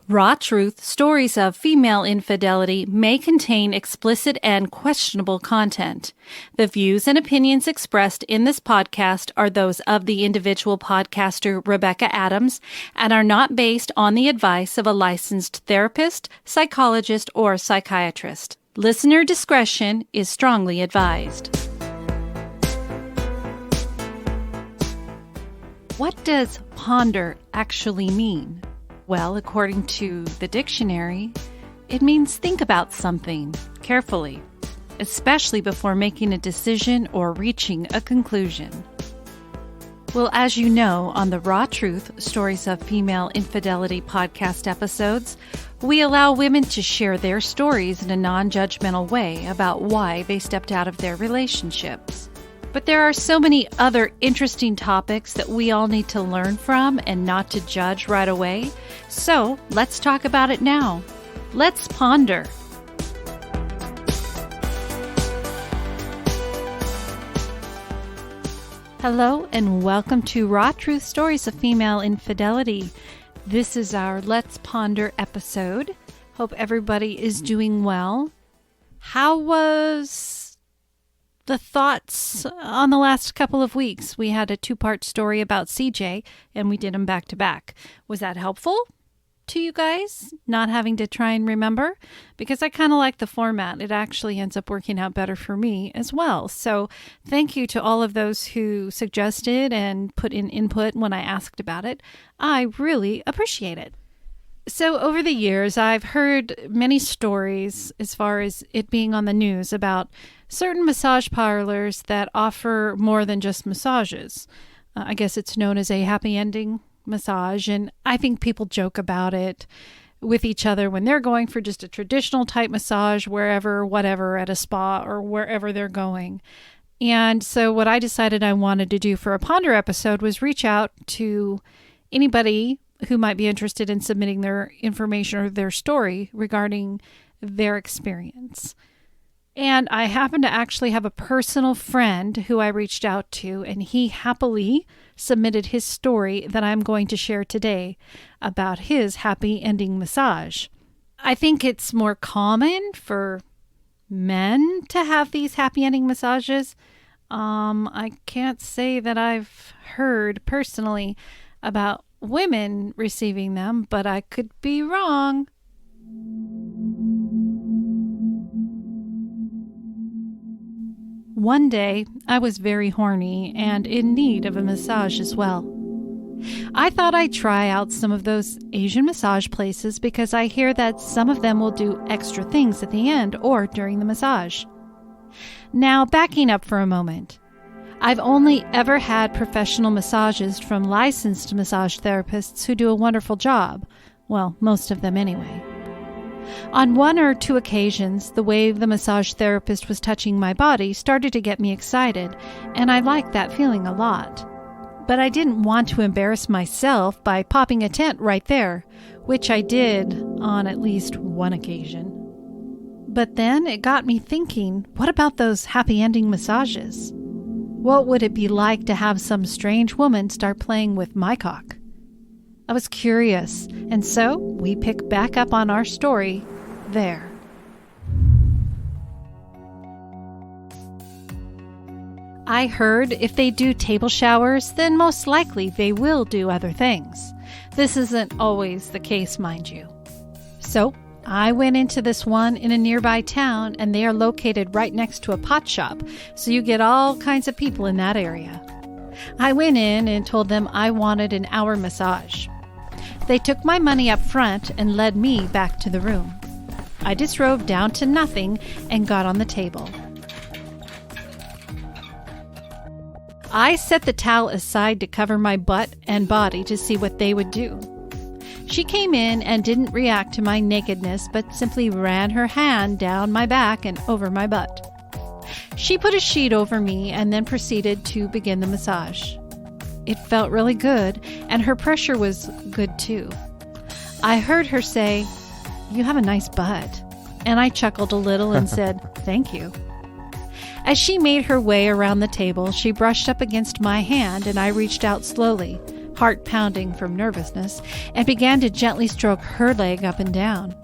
Raw Truth, Stories of Female Infidelity may contain explicit and questionable content. The views and opinions expressed in this podcast are those of the individual podcaster Rebecca Adams and are not based on the advice of a licensed therapist, psychologist, or psychiatrist. Listener discretion is strongly advised. What does ponder actually mean? Well, according to the dictionary, it means think about something carefully, especially before making a decision or reaching a conclusion. Well, as you know, on the Raw Truth, Stories of Female Infidelity podcast episodes, we allow women to share their stories in a non-judgmental way about why they stepped out of their relationships. But there are so many other interesting topics that we all need to learn from and not to judge right away. So let's talk about it now. Let's ponder. Hello and welcome to Raw Truth Stories of Female Infidelity. This is our Let's Ponder episode. Hope everybody is doing well. How was the thoughts on the last couple of weeks? We had a 2-part story about CJ, and we did them back to back. Was that helpful to you guys, not having to try and remember? Because I kind of like the format. It actually ends up working out better for me as well. So thank you to all of those who suggested and put in input when I asked about it. I really appreciate it. So over the years, I've heard many stories as far as it being on the news about certain massage parlors that offer more than just massages. I guess it's known as a happy ending massage, and I think people joke about it with each other when they're going for just a traditional type massage wherever, whatever, at a spa or wherever they're going. And so what I decided I wanted to do for a Ponder episode was reach out to anybody who might be interested in submitting their information or their story regarding their experience. And I happen to actually have a personal friend who I reached out to, and he happily submitted his story that I'm going to share today about his happy ending massage. I think it's more common for men to have these happy ending massages. I can't say that I've heard personally about women receiving them, but I could be wrong. One day, I was very horny and in need of a massage as well. I thought I'd try out some of those Asian massage places because I hear that some of them will do extra things at the end or during the massage. Now, backing up for a moment. I've only ever had professional massages from licensed massage therapists who do a wonderful job. Well, most of them anyway. On 1 or 2 occasions, the way the massage therapist was touching my body started to get me excited, and I liked that feeling a lot. But I didn't want to embarrass myself by popping a tent right there, which I did on at least 1 occasion. But then it got me thinking, what about those happy ending massages? What would it be like to have some strange woman start playing with my cock? I was curious, and so we pick back up on our story there. I heard if they do table showers, then most likely they will do other things. This isn't always the case, mind you. So I went into this one in a nearby town, and they are located right next to a pot shop, so you get all kinds of people in that area. I went in and told them I wanted an hour massage. They took my money up front and led me back to the room. I disrobed down to nothing and got on the table. I set the towel aside to cover my butt and body to see what they would do. She came in and didn't react to my nakedness, but simply ran her hand down my back and over my butt. She put a sheet over me and then proceeded to begin the massage. It felt really good, and her pressure was good too. I heard her say, "You have a nice butt." And I chuckled a little and said, "Thank you." As she made her way around the table, she brushed up against my hand, and I reached out slowly, heart pounding from nervousness, and began to gently stroke her leg up and down.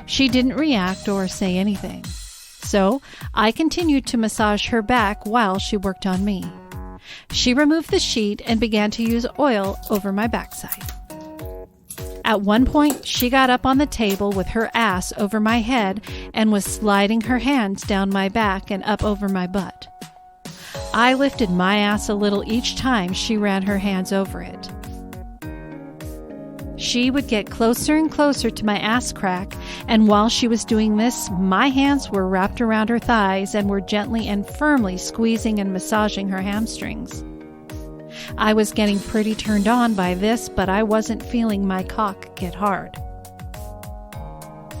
She didn't react or say anything, so I continued to massage her back while she worked on me. She removed the sheet and began to use oil over my backside. At one point, she got up on the table with her ass over my head and was sliding her hands down my back and up over my butt. I lifted my ass a little each time she ran her hands over it. She would get closer and closer to my ass crack, and while she was doing this, my hands were wrapped around her thighs and were gently and firmly squeezing and massaging her hamstrings. I was getting pretty turned on by this, but I wasn't feeling my cock get hard.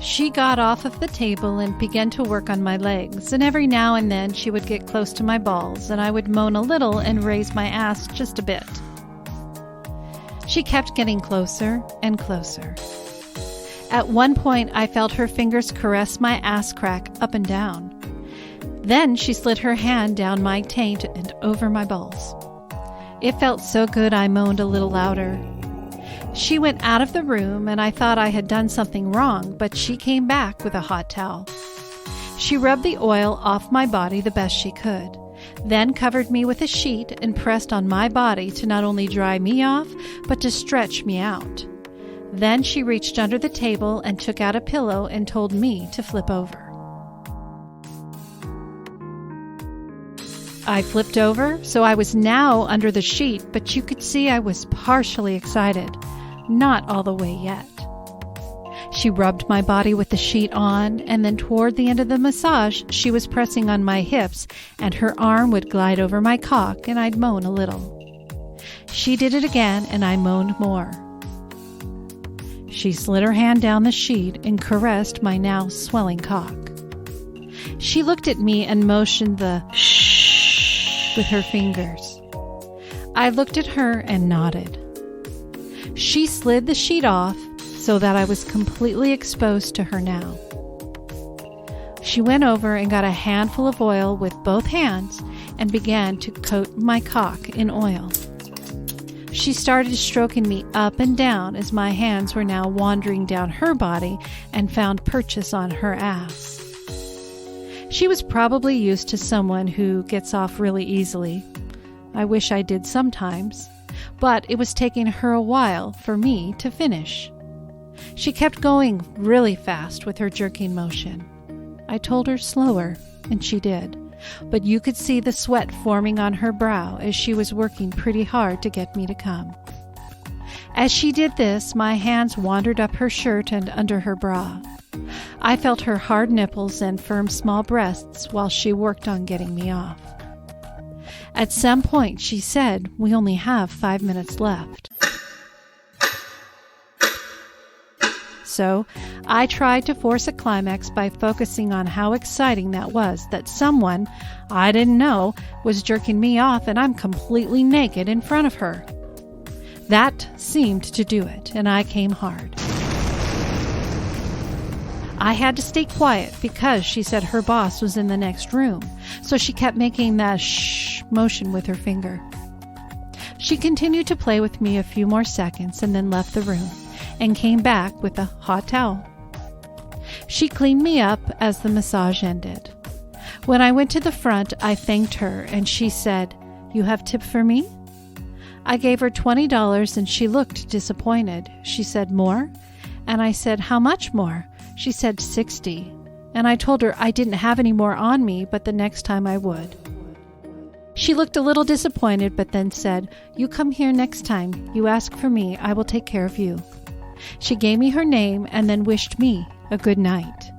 She got off of the table and began to work on my legs, and every now and then she would get close to my balls, and I would moan a little and raise my ass just a bit. She kept getting closer and closer. At one point, I felt her fingers caress my ass crack up and down. Then she slid her hand down my taint and over my balls. It felt so good I moaned a little louder. She went out of the room, and I thought I had done something wrong, but she came back with a hot towel. She rubbed the oil off my body the best she could, then covered me with a sheet and pressed on my body to not only dry me off, but to stretch me out. Then she reached under the table and took out a pillow and told me to flip over. I flipped over, so I was now under the sheet, but you could see I was partially excited. Not all the way yet. She rubbed my body with the sheet on, and then toward the end of the massage, she was pressing on my hips, and her arm would glide over my cock, and I'd moan a little. She did it again, and I moaned more. She slid her hand down the sheet and caressed my now swelling cock. She looked at me and motioned the shh with her fingers. I looked at her and nodded. She slid the sheet off so that I was completely exposed to her now. She went over and got a handful of oil with both hands and began to coat my cock in oil. She started stroking me up and down as my hands were now wandering down her body and found purchase on her ass. She was probably used to someone who gets off really easily. I wish I did sometimes, but it was taking her a while for me to finish. She kept going really fast with her jerking motion. I told her slower, and she did, but you could see the sweat forming on her brow as she was working pretty hard to get me to come. As she did this, my hands wandered up her shirt and under her bra. I felt her hard nipples and firm small breasts while she worked on getting me off. At some point, she said, "We only have 5 minutes left." So I tried to force a climax by focusing on how exciting that was, that someone I didn't know was jerking me off and I'm completely naked in front of her. That seemed to do it, and I came hard. I had to stay quiet because she said her boss was in the next room, so she kept making that shh motion with her finger. She continued to play with me a few more seconds and then left the room and came back with a hot towel. She cleaned me up as the massage ended. When I went to the front, I thanked her and she said, "You have tip for me?" I gave her $20 and she looked disappointed. She said, "More?" And I said, "How much more?" She said, $60. And I told her I didn't have any more on me, but the next time I would. She looked a little disappointed, but then said, "You come here next time. You ask for me. I will take care of you." She gave me her name and then wished me a good night.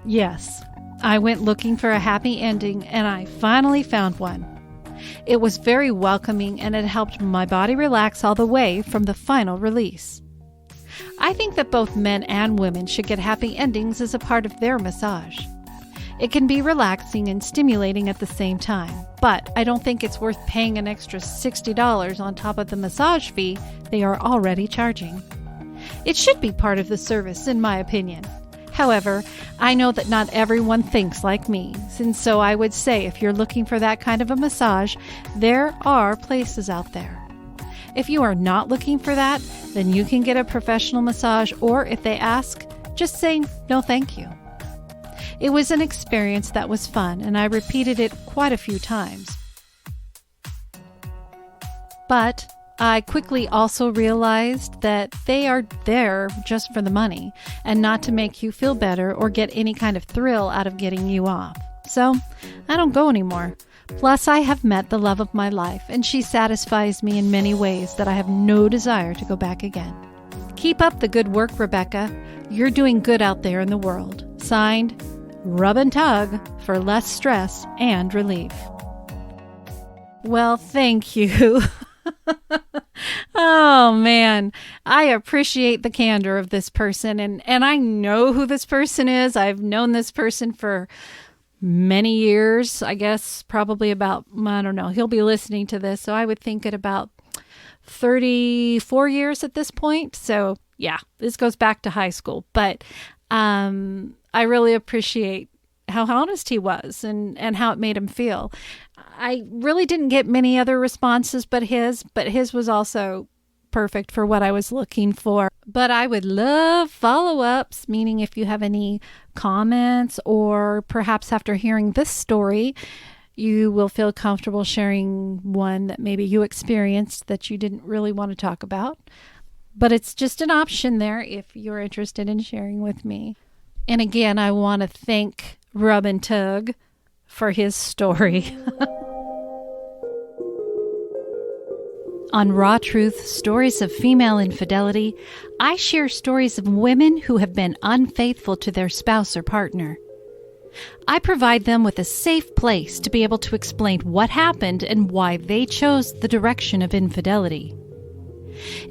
Yes, I went looking for a happy ending, and I finally found one. It was very welcoming, and it helped my body relax all the way from the final release. I think that both men and women should get happy endings as a part of their massage. It can be relaxing and stimulating at the same time, but I don't think it's worth paying an extra $60 on top of the massage fee they are already charging. It should be part of the service, in my opinion. However, I know that not everyone thinks like me, and so I would say if you're looking for that kind of a massage, there are places out there. If you are not looking for that, then you can get a professional massage, or if they ask, just say no thank you. It was an experience that was fun, and I repeated it quite a few times. But I quickly also realized that they are there just for the money and not to make you feel better or get any kind of thrill out of getting you off. So I don't go anymore. Plus, I have met the love of my life, and she satisfies me in many ways that I have no desire to go back again. Keep up the good work, Rebecca. You're doing good out there in the world. Signed, Rub and Tug, for less stress and relief. Well, thank you. Oh, man. I appreciate the candor of this person, and I know who this person is. I've known this person for many years, I guess, probably about, I don't know, he'll be listening to this, so I would think at about 34 years at this point. So yeah, this goes back to high school, but I really appreciate how honest he was and how it made him feel. I really didn't get many other responses but his was also perfect for what I was looking for. But I would love follow-ups, meaning if you have any comments, or perhaps after hearing this story, you will feel comfortable sharing one that maybe you experienced that you didn't really want to talk about. But it's just an option there if you're interested in sharing with me. And again, I want to thank Rub and Tug for his story. On Raw Truth, Stories of Female Infidelity, I share stories of women who have been unfaithful to their spouse or partner. I provide them with a safe place to be able to explain what happened and why they chose the direction of infidelity.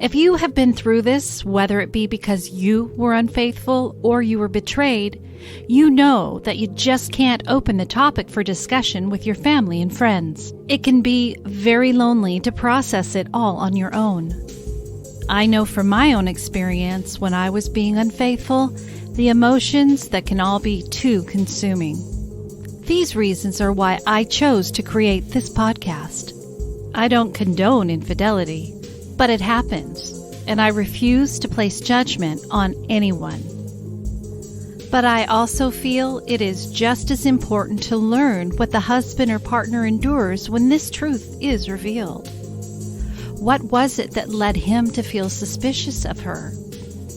If you have been through this, whether it be because you were unfaithful or you were betrayed, you know that you just can't open the topic for discussion with your family and friends. It can be very lonely to process it all on your own. I know from my own experience when I was being unfaithful, the emotions that can all be too consuming. These reasons are why I chose to create this podcast. I don't condone infidelity, but it happens, and I refuse to place judgment on anyone. But I also feel it is just as important to learn what the husband or partner endures when this truth is revealed. What was it that led him to feel suspicious of her?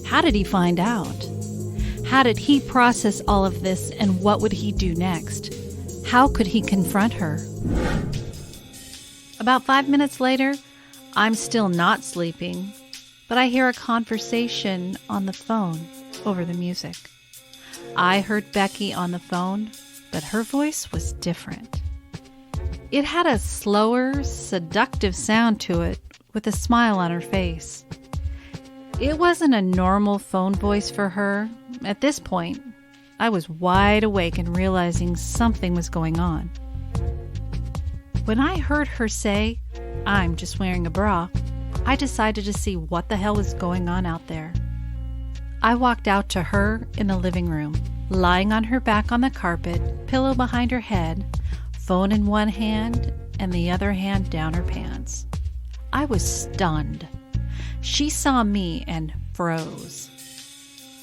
How did he find out? How did he process all of this, and what would he do next? How could he confront her? About 5 minutes later, I'm still not sleeping, but I hear a conversation on the phone over the music. I heard Becky on the phone, but her voice was different. It had a slower, seductive sound to it, with a smile on her face. It wasn't a normal phone voice for her. At this point, I was wide awake and realizing something was going on. When I heard her say, "I'm just wearing a bra," I decided to see what the hell was going on out there. I walked out to her in the living room, lying on her back on the carpet, pillow behind her head, phone in one hand and the other hand down her pants. I was stunned. She saw me and froze.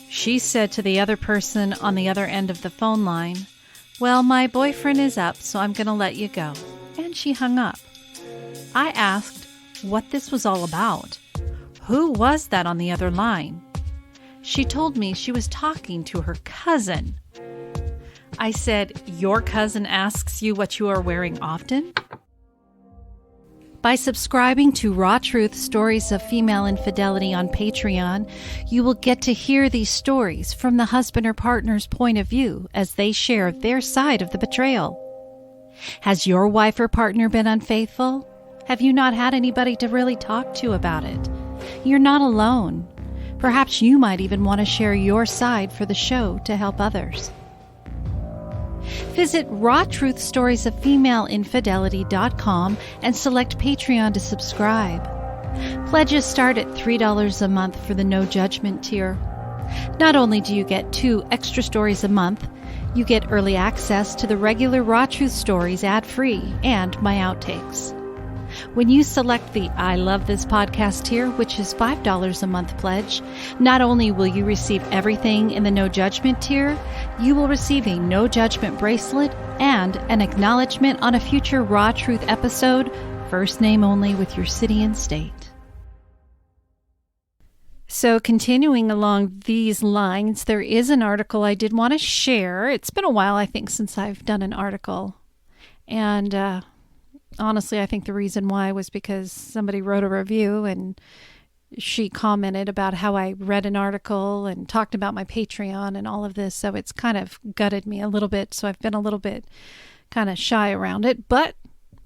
She said to the other person on the other end of the phone line, "Well, my boyfriend is up, so I'm going to let you go." And she hung up. I asked what this was all about. Who was that on the other line? She told me she was talking to her cousin. I said, "Your cousin asks you what you are wearing often?" By subscribing to Raw Truth Stories of Female Infidelity on Patreon, you will get to hear these stories from the husband or partner's point of view as they share their side of the betrayal. Has your wife or partner been unfaithful? Have you not had anybody to really talk to about it? You're not alone. Perhaps you might even want to share your side for the show to help others. Visit rawtruthstoriesoffemaleinfidelity.com and select Patreon to subscribe. Pledges start at $3 a month for the no judgment tier. Not only do you get 2 extra stories a month, you get early access to the regular Raw Truth stories ad-free and my outtakes. When you select the I Love This Podcast tier, which is $5 a month pledge, not only will you receive everything in the No Judgment tier, you will receive a No Judgment bracelet and an acknowledgement on a future Raw Truth episode, first name only with your city and state. So continuing along these lines, there is an article I did want to share. It's been a while, I think, since I've done an article. And honestly, I think the reason why was because somebody wrote a review and she commented about how I read an article and talked about my Patreon and all of this. So it's kind of gutted me a little bit. So I've been a little bit kind of shy around it. But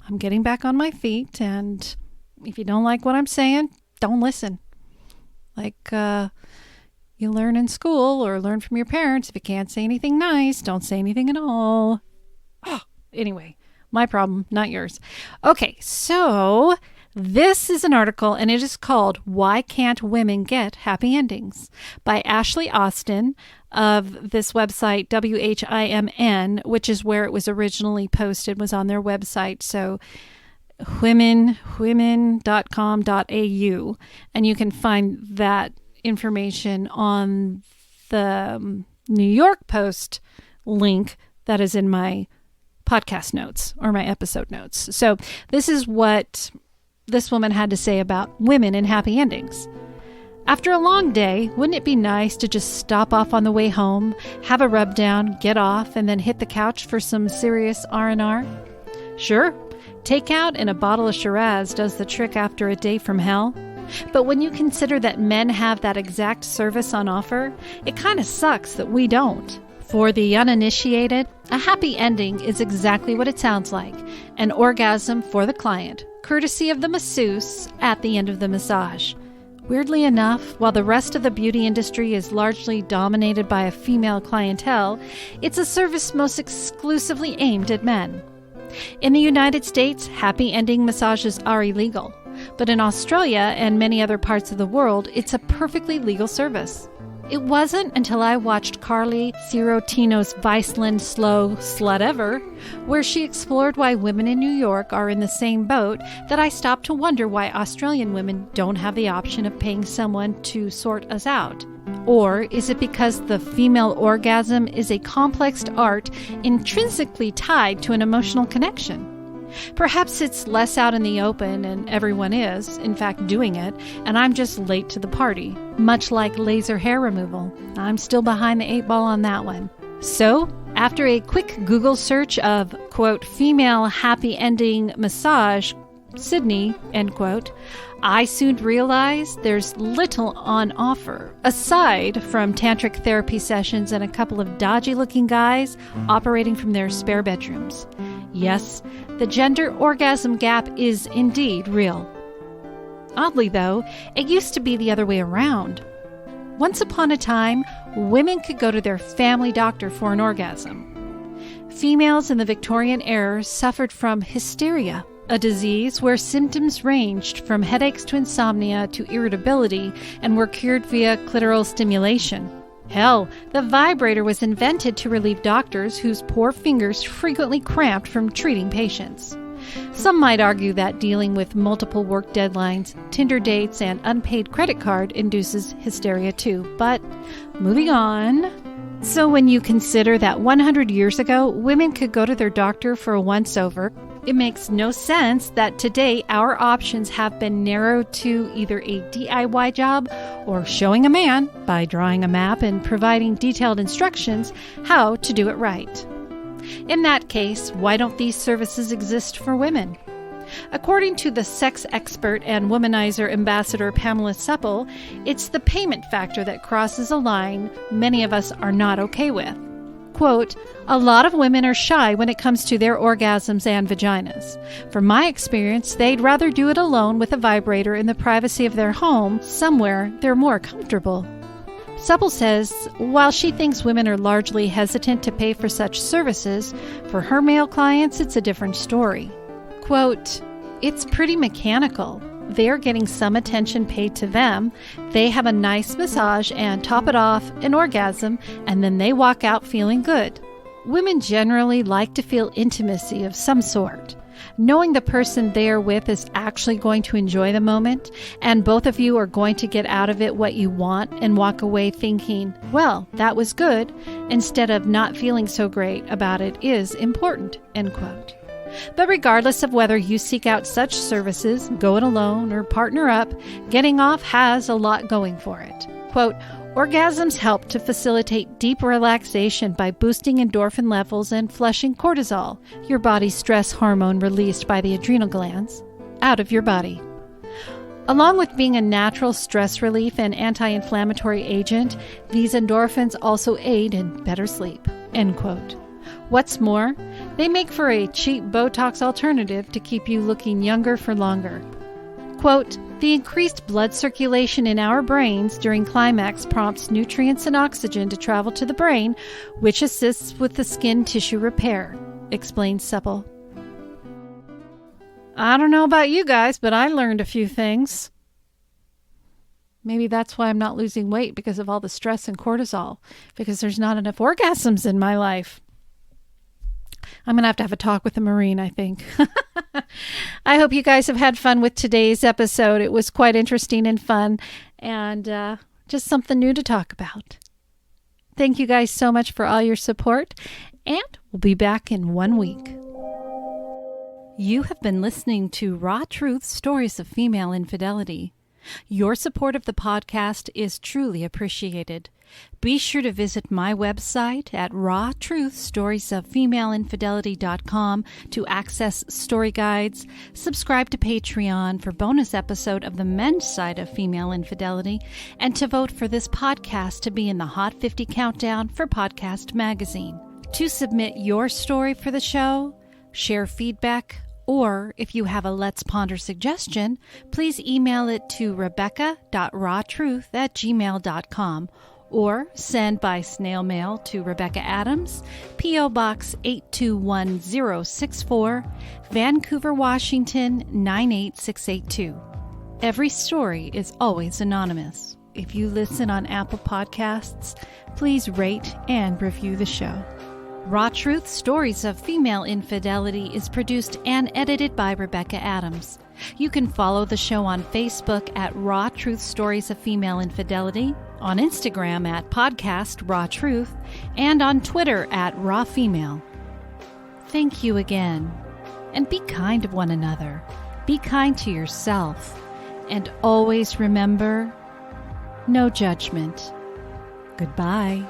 I'm getting back on my feet. And if you don't like what I'm saying, don't listen. Like you learn in school or learn from your parents. If you can't say anything nice, don't say anything at all. Oh, anyway, my problem, not yours. Okay, so this is an article and it is called Why Can't Women Get Happy Endings by Ashley Austin of this website WHIMN, which is where it was originally posted, was on their website. So women.com.au, and you can find that information on the New York Post link that is in my podcast notes or my episode notes. So this is what this woman had to say about women and happy endings. After a long day, wouldn't it be nice to just stop off on the way home, have a rub down, get off, and then hit the couch for some serious R&R? Sure. Takeout and a bottle of Shiraz does the trick after a day from hell. But when you consider that men have that exact service on offer, it kind of sucks that we don't. For the uninitiated, a happy ending is exactly what it sounds like, an orgasm for the client, courtesy of the masseuse at the end of the massage. Weirdly enough, while the rest of the beauty industry is largely dominated by a female clientele, it's a service most exclusively aimed at men. In the United States, happy ending massages are illegal, but in Australia and many other parts of the world, it's a perfectly legal service. It wasn't until I watched Carly Sirotino's Viceland Slow Slut Ever, where she explored why women in New York are in the same boat, that I stopped to wonder why Australian women don't have the option of paying someone to sort us out. Or is it because the female orgasm is a complex art intrinsically tied to an emotional connection? Perhaps it's less out in the open and everyone is, in fact, doing it, and I'm just late to the party. Much like laser hair removal. I'm still behind the 8 ball on that one. So, after a quick Google search of, quote, female happy ending massage, Sydney, end quote, I soon realized there's little on offer, aside from tantric therapy sessions and a couple of dodgy-looking guys operating from their spare bedrooms. Yes, the gender orgasm gap is indeed real. Oddly, though, it used to be the other way around. Once upon a time, women could go to their family doctor for an orgasm. Females in the Victorian era suffered from hysteria, a disease where symptoms ranged from headaches to insomnia to irritability and were cured via clitoral stimulation. Hell, the vibrator was invented to relieve doctors whose poor fingers frequently cramped from treating patients. Some might argue that dealing with multiple work deadlines, Tinder dates, and unpaid credit card induces hysteria too. But moving on. So when you consider that 100 years ago, women could go to their doctor for a once-over, it makes no sense that today our options have been narrowed to either a DIY job or showing a man, by drawing a map and providing detailed instructions, how to do it right. In that case, why don't these services exist for women? According to the sex expert and womanizer ambassador Pamela Supple, it's the payment factor that crosses a line many of us are not okay with. Quote, a lot of women are shy when it comes to their orgasms and vaginas. From my experience, they'd rather do it alone with a vibrator in the privacy of their home, somewhere they're more comfortable. Supple says, while she thinks women are largely hesitant to pay for such services, for her male clients, it's a different story. Quote, it's pretty mechanical. They're getting some attention paid to them. They have a nice massage and top it off, an orgasm, and then they walk out feeling good. Women generally like to feel intimacy of some sort. Knowing the person they are with is actually going to enjoy the moment, and both of you are going to get out of it what you want and walk away thinking, well, that was good, instead of not feeling so great about it is important, end quote. But regardless of whether you seek out such services, go it alone, or partner up, getting off has a lot going for it. Quote, orgasms help to facilitate deep relaxation by boosting endorphin levels and flushing cortisol, your body's stress hormone released by the adrenal glands, out of your body. Along with being a natural stress relief and anti-inflammatory agent, these endorphins also aid in better sleep, end quote. What's more, they make for a cheap Botox alternative to keep you looking younger for longer. Quote, the increased blood circulation in our brains during climax prompts nutrients and oxygen to travel to the brain, which assists with the skin tissue repair, explains Supple. I don't know about you guys, but I learned a few things. Maybe that's why I'm not losing weight, because of all the stress and cortisol, because there's not enough orgasms in my life. I'm going to have a talk with a Marine, I think. I hope you guys have had fun with today's episode. It was quite interesting and fun, and just something new to talk about. Thank you guys so much for all your support, and we'll be back in 1 week. You have been listening to Raw Truth Stories of Female Infidelity. Your support of the podcast is truly appreciated. Be sure to visit my website at rawtruthstoriesoffemaleinfidelity.com to access story guides, subscribe to Patreon for bonus episode of the men's side of female infidelity, and to vote for this podcast to be in the Hot 50 Countdown for Podcast Magazine. To submit your story for the show, share feedback, or if you have a Let's Ponder suggestion, please email it to rebecca.rawtruth@gmail.com or send by snail mail to Rebecca Adams, P.O. Box 821064, Vancouver, Washington 98682. Every story is always anonymous. If you listen on Apple Podcasts, please rate and review the show. Raw Truth Stories of Female Infidelity is produced and edited by Rebecca Adams. You can follow the show on Facebook at Raw Truth Stories of Female Infidelity, on Instagram at Podcast Raw Truth, and on Twitter at Raw Female. Thank you again, and be kind to one another. Be kind to yourself, and always remember, no judgment. Goodbye.